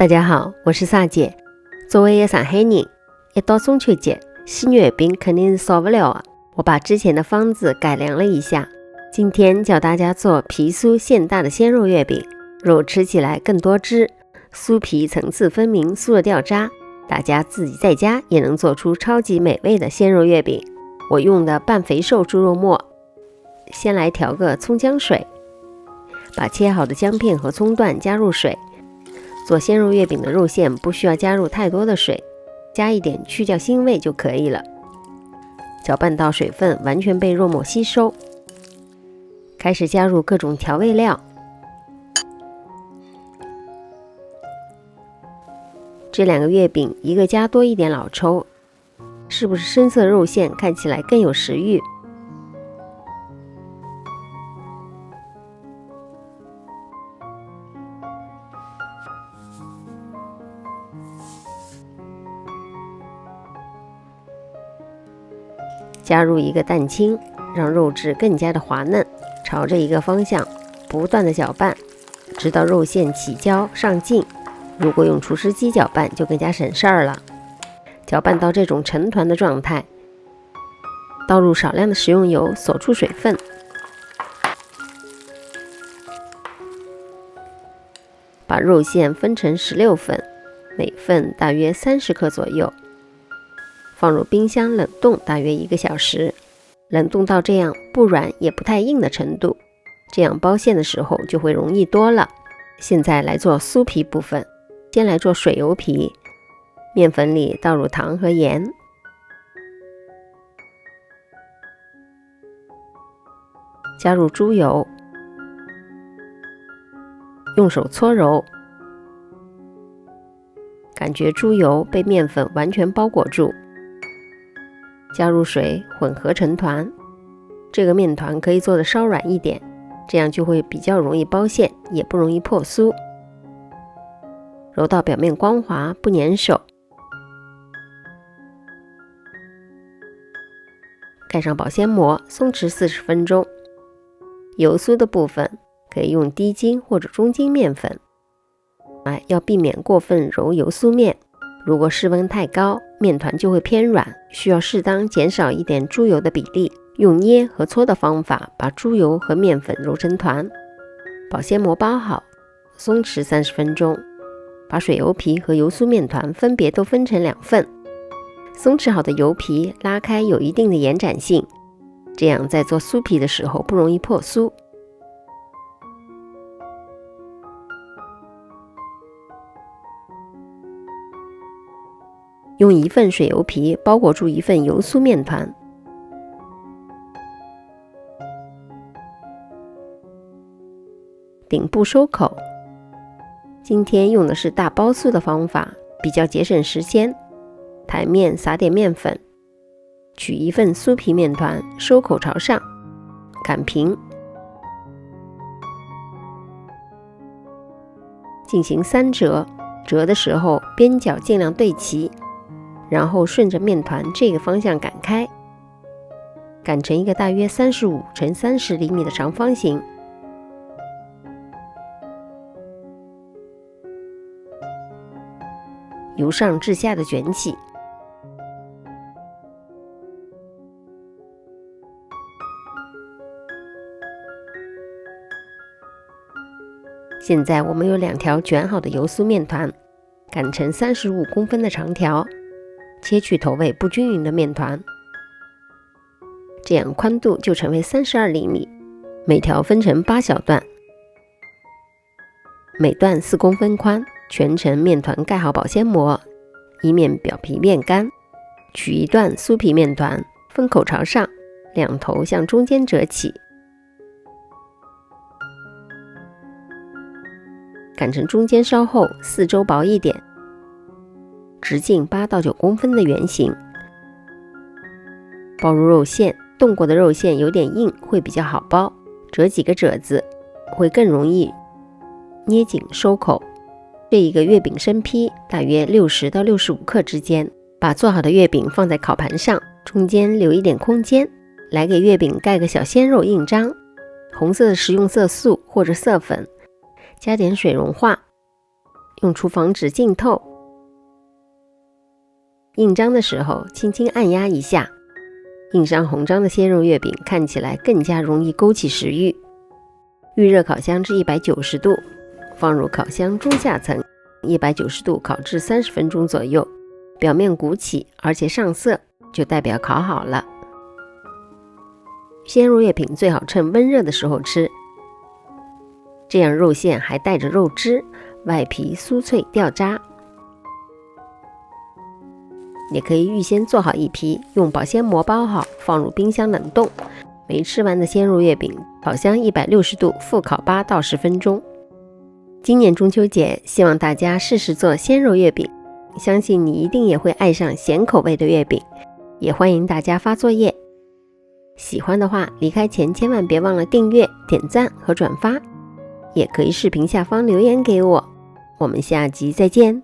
大家好，我是萨姐。作为一个上海人，一到中秋节，西月饼肯定是少不了的。我把之前的方子改良了一下，今天教大家做皮酥馅大的鲜肉月饼，肉吃起来更多汁，酥皮层次分明，酥了掉渣。大家自己在家也能做出超级美味的鲜肉月饼。我用的半肥瘦猪肉末，先来调个葱姜水，把切好的姜片和葱段加入水。做鲜肉月饼的肉馅不需要加入太多的水，加一点去掉腥味就可以了。搅拌到水分完全被肉末吸收，开始加入各种调味料。这两个月饼一个加多一点老抽，是不是深色肉馅看起来更有食欲？加入一个蛋清，让肉质更加的滑嫩，朝着一个方向不断的搅拌，直到肉馅起胶上劲。如果用厨师机搅拌就更加省事儿了。搅拌到这种成团的状态，倒入少量的食用油锁住水分，把肉馅分成16份，每份大约30克左右，放入冰箱冷冻大约1个小时，冷冻到这样不软也不太硬的程度，这样包馅的时候就会容易多了。现在来做酥皮部分，先来做水油皮，面粉里倒入糖和盐，加入猪油，用手搓揉，感觉猪油被面粉完全包裹住，加入水混合成团。这个面团可以做得稍软一点，这样就会比较容易包馅，也不容易破酥。揉到表面光滑不粘手，盖上保鲜膜，松弛40分钟。油酥的部分可以用低筋或者中筋面粉，要避免过分揉油酥面。如果室温太高，面团就会偏软，需要适当减少一点猪油的比例，用捏和搓的方法把猪油和面粉揉成团。保鲜膜包好，松弛30分钟。把水油皮和油酥面团分别都分成2份。松弛好的油皮拉开有一定的延展性，这样在做酥皮的时候不容易破酥。用1份水油皮包裹住1份油酥面团，顶部收口。今天用的是大包酥的方法，比较节省时间。台面撒点面粉，取1份酥皮面团，收口朝上，擀平，进行3折。折的时候边角尽量对齐，然后顺着面团这个方向擀开，擀成一个大约35乘30厘米的长方形。由上至下的卷起，现在我们有2条卷好的油酥面团，擀成35公分的长条，切去头尾不均匀的面团，这样宽度就成为32厘米，每条分成8小段，每段4公分宽。全程面团盖好保鲜膜，以免表皮面干。取1段酥皮面团，分口朝上，2头向中间折起，擀成中间稍厚、四周薄一点，直径8到9公分的圆形。包入肉馅，冻过的肉馅有点硬，会比较好包，折几个褶子会更容易捏紧收口。这一个月饼生坯大约60到65克之间，把做好的月饼放在烤盘上，中间留一点空间，来给月饼盖个小鲜肉印章。红色的食用色素或者色粉，加点水融化，用厨房纸浸透。印章的时候轻轻按压一下，印上红章的鲜肉月饼看起来更加容易勾起食欲。预热烤箱至190度，放入烤箱中下层，190度烤至30分钟左右，表面鼓起而且上色，就代表烤好了。鲜肉月饼最好趁温热的时候吃，这样肉馅还带着肉汁，外皮酥脆掉渣。也可以预先做好一批，用保鲜膜包好，放入冰箱冷冻。没吃完的鲜肉月饼，烤箱160度复烤8到10分钟。今年中秋节，希望大家试试做鲜肉月饼，相信你一定也会爱上咸口味的月饼。也欢迎大家发作业。喜欢的话，离开前千万别忘了订阅、点赞和转发，也可以视频下方留言给我。我们下集再见。